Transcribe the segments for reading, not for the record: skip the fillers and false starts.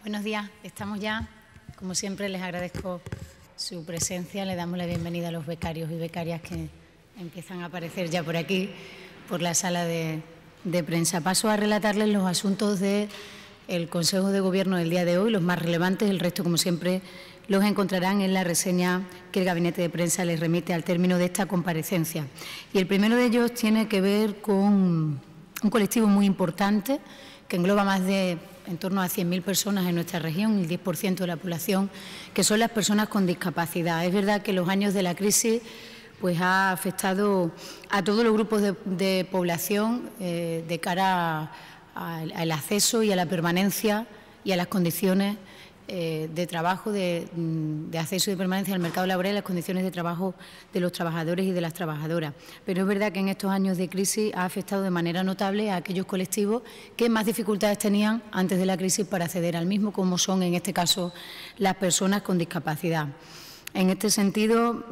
Buenos días, estamos ya. Como siempre, les agradezco su presencia. Le damos la bienvenida a los becarios y becarias que empiezan a aparecer ya por aquí, por la sala de prensa. Paso a relatarles los asuntos del Consejo de Gobierno del día de hoy, los más relevantes. El resto, como siempre, los encontrarán en la reseña que el Gabinete de Prensa les remite al término de esta comparecencia. Y el primero de ellos tiene que ver con un colectivo muy importante que engloba más de en torno a 100.000 personas en nuestra región, el 10% de la población, que son las personas con discapacidad. Es verdad que los años de la crisis pues ha afectado a todos los grupos de población de cara al acceso y a la permanencia y a las condiciones de trabajo, de acceso y de permanencia al mercado laboral y las condiciones de trabajo de los trabajadores y de las trabajadoras. Pero es verdad que en estos años de crisis ha afectado de manera notable a aquellos colectivos que más dificultades tenían antes de la crisis para acceder al mismo, como son en este caso las personas con discapacidad. En este sentido,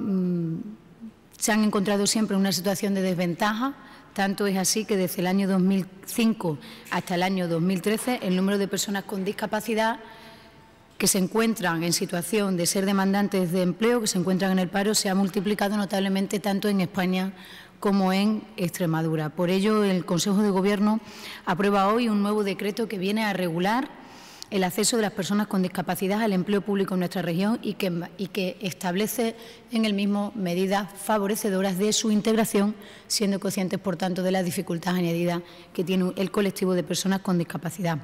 se han encontrado siempre en una situación de desventaja. Tanto es así que desde el año 2005 hasta el año 2013 el número de personas con discapacidad que se encuentran en situación de ser demandantes de empleo, que se encuentran en el paro, se ha multiplicado notablemente tanto en España como en Extremadura. Por ello, el Consejo de Gobierno aprueba hoy un nuevo decreto que viene a regular el acceso de las personas con discapacidad al empleo público en nuestra región y que establece en el mismo medidas favorecedoras de su integración, siendo conscientes, por tanto, de las dificultades añadidas que tiene el colectivo de personas con discapacidad.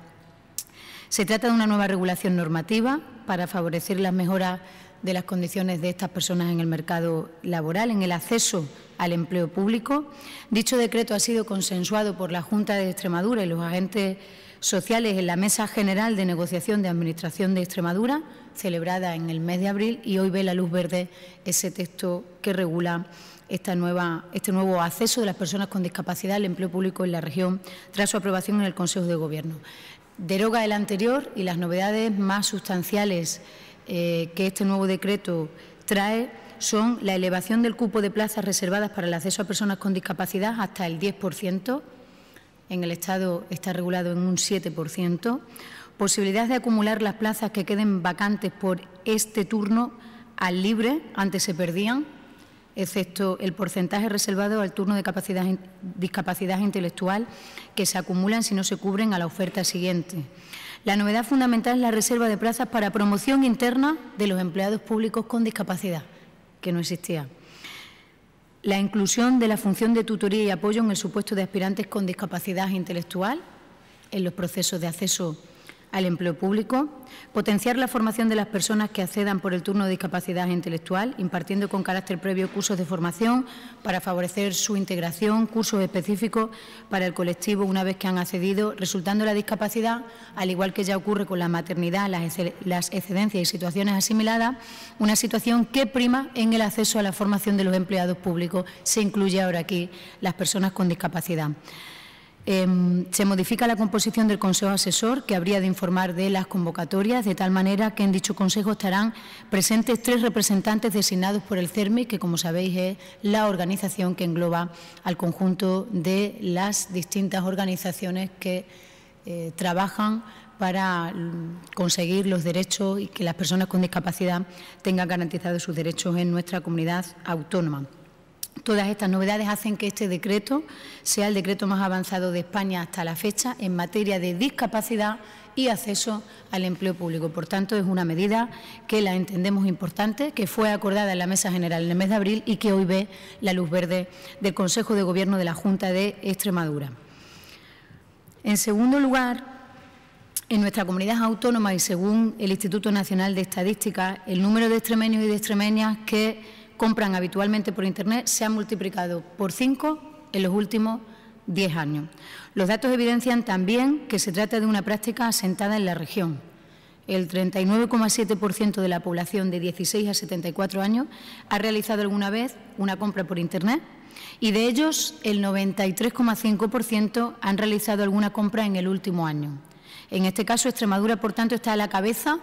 Se trata de una nueva regulación normativa para favorecer las mejoras de las condiciones de estas personas en el mercado laboral, en el acceso al empleo público. Dicho decreto ha sido consensuado por la Junta de Extremadura y los agentes sociales en la Mesa General de Negociación de Administración de Extremadura, celebrada en el mes de abril, y hoy ve la luz verde ese texto que regula este nuevo acceso de las personas con discapacidad al empleo público en la región tras su aprobación en el Consejo de Gobierno. Deroga el anterior y las novedades más sustanciales que este nuevo decreto trae son la elevación del cupo de plazas reservadas para el acceso a personas con discapacidad hasta el 10%, en el Estado está regulado en un 7%, posibilidad de acumular las plazas que queden vacantes por este turno al libre, antes se perdían, excepto el porcentaje reservado al turno de discapacidad intelectual, que se acumulan si no se cubren a la oferta siguiente. La novedad fundamental es la reserva de plazas para promoción interna de los empleados públicos con discapacidad, que no existía. La inclusión de la función de tutoría y apoyo en el supuesto de aspirantes con discapacidad intelectual en los procesos de acceso al empleo público, potenciar la formación de las personas que accedan por el turno de discapacidad intelectual, impartiendo con carácter previo cursos de formación para favorecer su integración, cursos específicos para el colectivo una vez que han accedido, resultando la discapacidad, al igual que ya ocurre con la maternidad, las excedencias y situaciones asimiladas, una situación que prima en el acceso a la formación de los empleados públicos. Se incluye ahora aquí las personas con discapacidad. Se modifica la composición del Consejo Asesor, que habría de informar de las convocatorias, de tal manera que en dicho Consejo estarán presentes 3 representantes designados por el CERMI, que, como sabéis, es la organización que engloba al conjunto de las distintas organizaciones que trabajan para conseguir los derechos y que las personas con discapacidad tengan garantizados sus derechos en nuestra comunidad autónoma. Todas estas novedades hacen que este decreto sea el decreto más avanzado de España hasta la fecha en materia de discapacidad y acceso al empleo público. Por tanto, es una medida que la entendemos importante, que fue acordada en la Mesa General en el mes de abril y que hoy ve la luz verde del Consejo de Gobierno de la Junta de Extremadura. En segundo lugar, en nuestra comunidad autónoma y según el Instituto Nacional de Estadística, el número de extremeños y de extremeñas que compran habitualmente por Internet se ha multiplicado por 5 en los últimos 10 años. Los datos evidencian también que se trata de una práctica asentada en la región. El 39,7% de la población de 16 a 74 años ha realizado alguna vez una compra por Internet y de ellos el 93,5% han realizado alguna compra en el último año. En este caso, Extremadura, por tanto, está a la cabeza,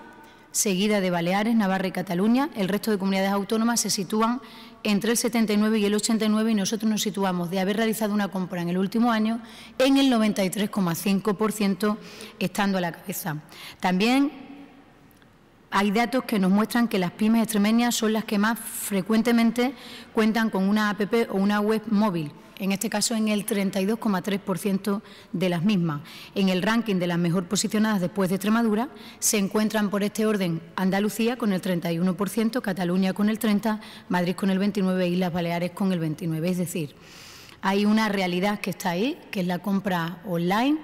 seguida de Baleares, Navarra y Cataluña. El resto de comunidades autónomas se sitúan entre el 79 y el 89 y nosotros nos situamos de haber realizado una compra en el último año en el 93,5%, estando a la cabeza. También hay datos que nos muestran que las pymes extremeñas son las que más frecuentemente cuentan con una app o una web móvil, en este caso en el 32,3% de las mismas. En el ranking de las mejor posicionadas después de Extremadura se encuentran por este orden Andalucía con el 31%, Cataluña con el 30%, Madrid con el 29% e Islas Baleares con el 29%. Es decir, hay una realidad que está ahí, que es la compra online,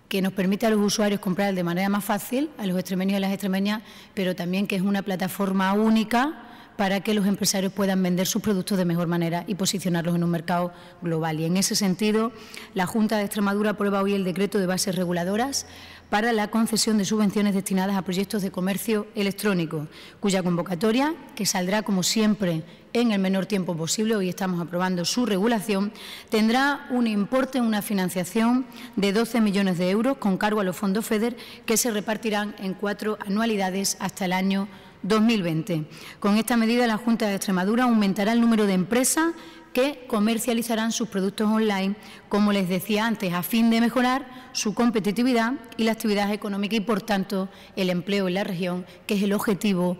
que nos permite a los usuarios comprar de manera más fácil, a los extremeños y a las extremeñas, pero también que es una plataforma única para que los empresarios puedan vender sus productos de mejor manera y posicionarlos en un mercado global. Y en ese sentido, la Junta de Extremadura aprueba hoy el decreto de bases reguladoras para la concesión de subvenciones destinadas a proyectos de comercio electrónico, cuya convocatoria, que saldrá como siempre en el menor tiempo posible, hoy estamos aprobando su regulación, tendrá un importe, una financiación de 12 millones de euros con cargo a los fondos FEDER, que se repartirán en 4 anualidades hasta el año 2020. Con esta medida, la Junta de Extremadura aumentará el número de empresas que comercializarán sus productos online, como les decía antes, a fin de mejorar su competitividad y la actividad económica y, por tanto, el empleo en la región, que es el objetivo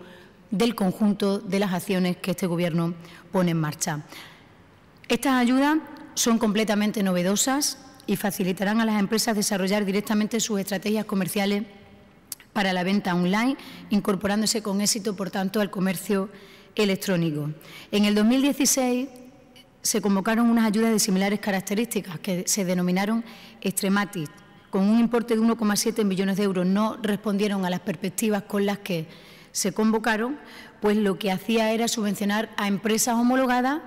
del conjunto de las acciones que este Gobierno pone en marcha. Estas ayudas son completamente novedosas y facilitarán a las empresas desarrollar directamente sus estrategias comerciales para la venta online, incorporándose con éxito, por tanto, al comercio electrónico. En el 2016 se convocaron unas ayudas de similares características que se denominaron Extrematis, con un importe de 1,7 millones de euros. No respondieron a las perspectivas con las que se convocaron, pues lo que hacía era subvencionar a empresas homologadas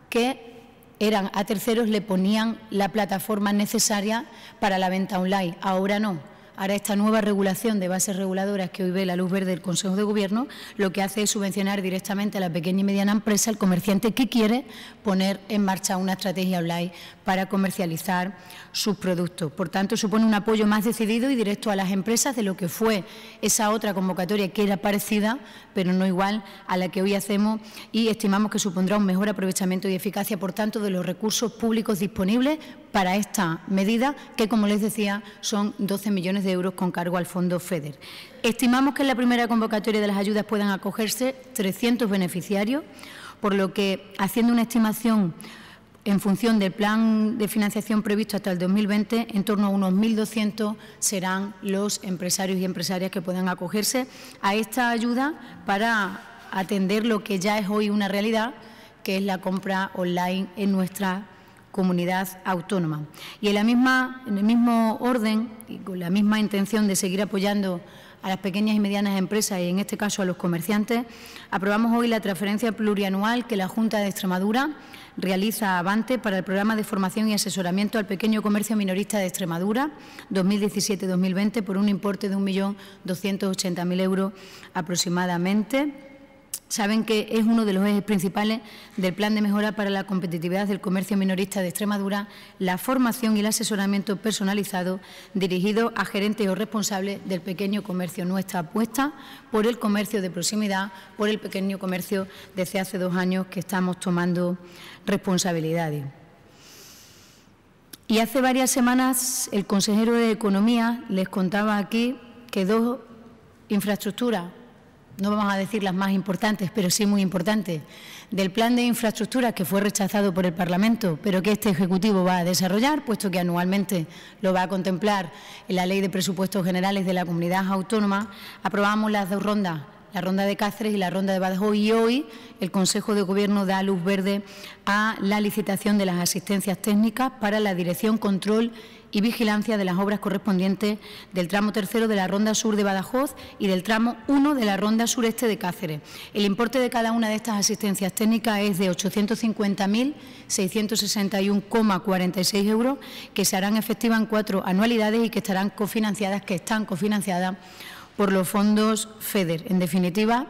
que eran a terceros, le ponían la plataforma necesaria para la venta online. Ahora no. Ahora esta nueva regulación de bases reguladoras que hoy ve la luz verde del Consejo de Gobierno lo que hace es subvencionar directamente a la pequeña y mediana empresa, el comerciante que quiere poner en marcha una estrategia online para comercializar sus productos. Por tanto, supone un apoyo más decidido y directo a las empresas de lo que fue esa otra convocatoria que era parecida, pero no igual a la que hoy hacemos, y estimamos que supondrá un mejor aprovechamiento y eficacia, por tanto, de los recursos públicos disponibles para esta medida, que, como les decía, son 12 millones de euros con cargo al fondo FEDER. Estimamos que en la primera convocatoria de las ayudas puedan acogerse 300 beneficiarios, por lo que, haciendo una estimación en función del plan de financiación previsto hasta el 2020, en torno a unos 1.200 serán los empresarios y empresarias que puedan acogerse a esta ayuda para atender lo que ya es hoy una realidad, que es la compra online en nuestra comunidad autónoma. Y en el mismo orden y con la misma intención de seguir apoyando a las pequeñas y medianas empresas y, en este caso, a los comerciantes, aprobamos hoy la transferencia plurianual que la Junta de Extremadura realiza a Avante para el programa de formación y asesoramiento al pequeño comercio minorista de Extremadura 2017-2020 por un importe de 1.280.000 euros aproximadamente. Saben que es uno de los ejes principales del Plan de Mejora para la Competitividad del Comercio Minorista de Extremadura, la formación y el asesoramiento personalizado dirigido a gerentes o responsables del pequeño comercio. Nuestra apuesta por el comercio de proximidad, por el pequeño comercio, desde hace 2 años que estamos tomando responsabilidades. Y hace varias semanas el consejero de Economía les contaba aquí que 2 infraestructuras, no vamos a decir las más importantes, pero sí muy importantes, del plan de infraestructuras que fue rechazado por el Parlamento, pero que este Ejecutivo va a desarrollar, puesto que anualmente lo va a contemplar en la Ley de Presupuestos Generales de la Comunidad Autónoma. Aprobamos las 2 rondas, la ronda de Cáceres y la ronda de Badajoz, y hoy el Consejo de Gobierno da luz verde a la licitación de las asistencias técnicas para la dirección, control y vigilancia de las obras correspondientes del tramo 3 de la ronda sur de Badajoz y del tramo 1 de la ronda sureste de Cáceres. El importe de cada una de estas asistencias técnicas es de 850.661,46 euros, que se harán efectivas en 4 anualidades y que están cofinanciadas por los fondos FEDER. En definitiva,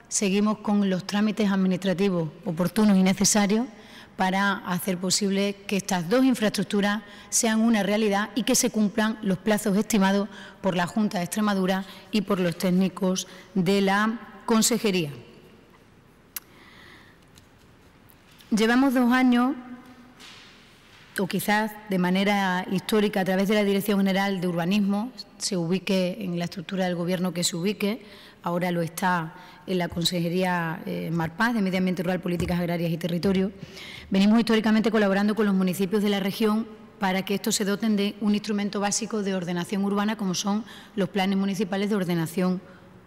seguimos con los trámites administrativos oportunos y necesarios para hacer posible que estas 2 infraestructuras sean una realidad y que se cumplan los plazos estimados por la Junta de Extremadura y por los técnicos de la Consejería. Llevamos 2 años o quizás de manera histórica a través de la Dirección General de Urbanismo se ubique en la estructura del Gobierno que se ubique, ahora lo está en la Consejería Marpaz de Medio Ambiente Rural, Políticas Agrarias y Territorio. Venimos históricamente colaborando con los municipios de la región para que estos se doten de un instrumento básico de ordenación urbana, como son los planes municipales de ordenación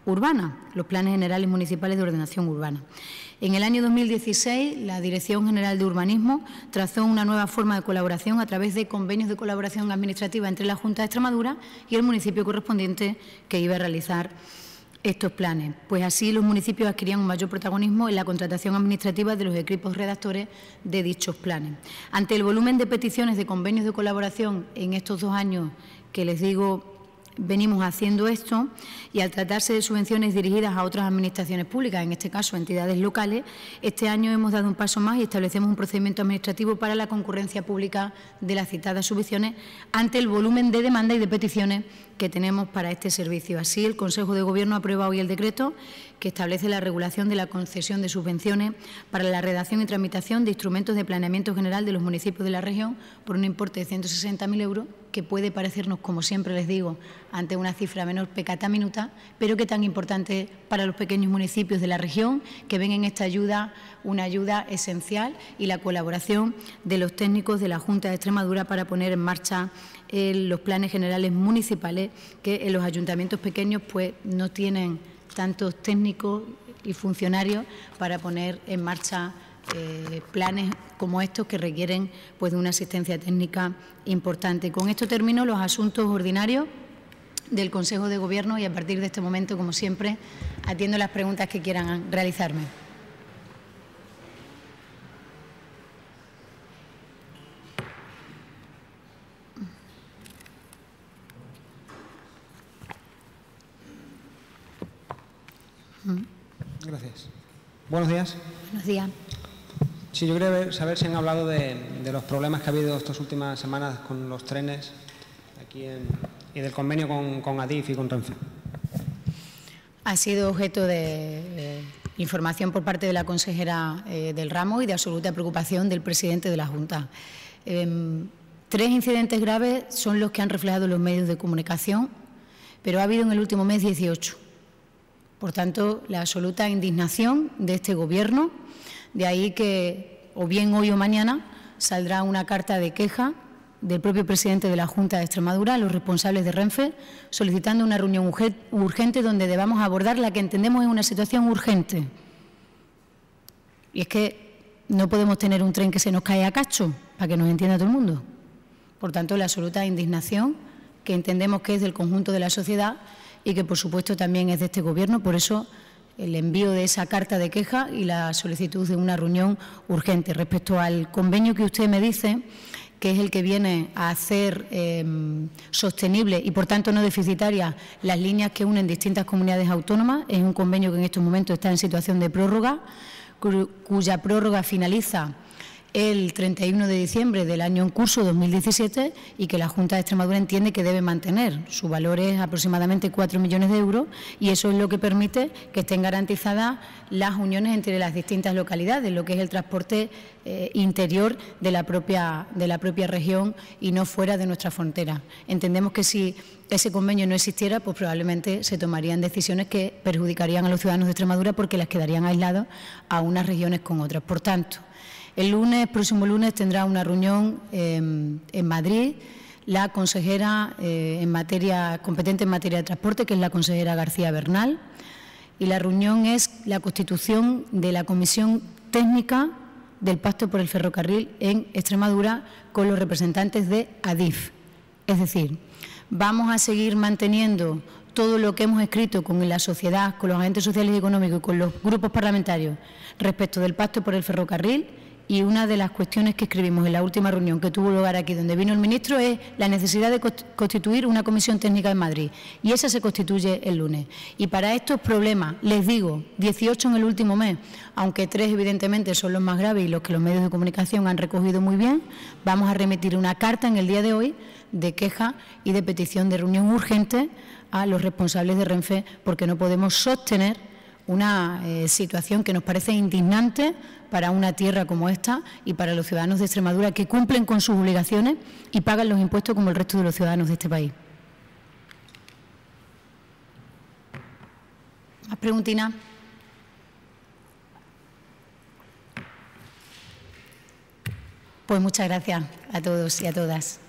urbana, los planes generales municipales de ordenación urbana. En el año 2016, la Dirección General de Urbanismo trazó una nueva forma de colaboración a través de convenios de colaboración administrativa entre la Junta de Extremadura y el municipio correspondiente que iba a realizar estos planes. Pues así los municipios adquirían un mayor protagonismo en la contratación administrativa de los equipos redactores de dichos planes. Ante el volumen de peticiones de convenios de colaboración en estos 2 años que les digo venimos haciendo esto, y al tratarse de subvenciones dirigidas a otras administraciones públicas, en este caso entidades locales, este año hemos dado un paso más y establecemos un procedimiento administrativo para la concurrencia pública de las citadas subvenciones ante el volumen de demanda y de peticiones que tenemos para este servicio. Así, el Consejo de Gobierno aprueba hoy el decreto que establece la regulación de la concesión de subvenciones para la redacción y tramitación de instrumentos de planeamiento general de los municipios de la región por un importe de 160.000 euros, que puede parecernos, como siempre les digo, ante una cifra menor pecata minuta, pero que tan importante para los pequeños municipios de la región, que ven en esta ayuda una ayuda esencial, y la colaboración de los técnicos de la Junta de Extremadura para poner en marcha los planes generales municipales, que en los ayuntamientos pequeños pues no tienen tantos técnicos y funcionarios para poner en marcha planes como estos que requieren pues de una asistencia técnica importante. Con esto termino los asuntos ordinarios del Consejo de Gobierno y a partir de este momento, como siempre, atiendo las preguntas que quieran realizarme. Gracias. Buenos días. Buenos días. Sí, yo quería saber si han hablado de los problemas que ha habido estas últimas semanas con los trenes aquí y del convenio con Adif y con Renfe. Ha sido objeto de información por parte de la consejera del ramo y de absoluta preocupación del presidente de la Junta. 3 incidentes graves son los que han reflejado los medios de comunicación, pero ha habido en el último mes 18. Por tanto, la absoluta indignación de este Gobierno, de ahí que o bien hoy o mañana saldrá una carta de queja del propio presidente de la Junta de Extremadura a los responsables de Renfe, solicitando una reunión urgente donde debamos abordar la que entendemos es una situación urgente. Y es que no podemos tener un tren que se nos cae a cacho, para que nos entienda todo el mundo. Por tanto, la absoluta indignación que entendemos que es del conjunto de la sociedad y que, por supuesto, también es de este Gobierno. Por eso, el envío de esa carta de queja y la solicitud de una reunión urgente. Respecto al convenio que usted me dice, que es el que viene a hacer sostenible y, por tanto, no deficitaria las líneas que unen distintas comunidades autónomas, es un convenio que en estos momentos está en situación de prórroga, cuya prórroga finaliza el 31 de diciembre del año en curso 2017 y que la Junta de Extremadura entiende que debe mantener. Su valor es aproximadamente 4 millones de euros y eso es lo que permite que estén garantizadas las uniones entre las distintas localidades, lo que es el transporte interior de la propia región y no fuera de nuestra frontera. Entendemos que si ese convenio no existiera, pues probablemente se tomarían decisiones que perjudicarían a los ciudadanos de Extremadura porque las quedarían aislados a unas regiones con otras. Por tanto, el próximo lunes, tendrá una reunión en Madrid la consejera competente en materia de transporte, que es la consejera García Bernal, y la reunión es la constitución de la Comisión Técnica del Pacto por el Ferrocarril en Extremadura con los representantes de Adif. Es decir, vamos a seguir manteniendo todo lo que hemos escrito con la sociedad, con los agentes sociales y económicos y con los grupos parlamentarios respecto del Pacto por el Ferrocarril. Y una de las cuestiones que escribimos en la última reunión que tuvo lugar aquí, donde vino el ministro, es la necesidad de constituir una comisión técnica en Madrid. Y esa se constituye el lunes. Y para estos problemas, les digo, 18 en el último mes, aunque 3 evidentemente son los más graves y los que los medios de comunicación han recogido muy bien, vamos a remitir una carta en el día de hoy de queja y de petición de reunión urgente a los responsables de Renfe, porque no podemos sostener una situación que nos parece indignante para una tierra como esta y para los ciudadanos de Extremadura que cumplen con sus obligaciones y pagan los impuestos como el resto de los ciudadanos de este país. ¿Más preguntinas? Pues muchas gracias a todos y a todas.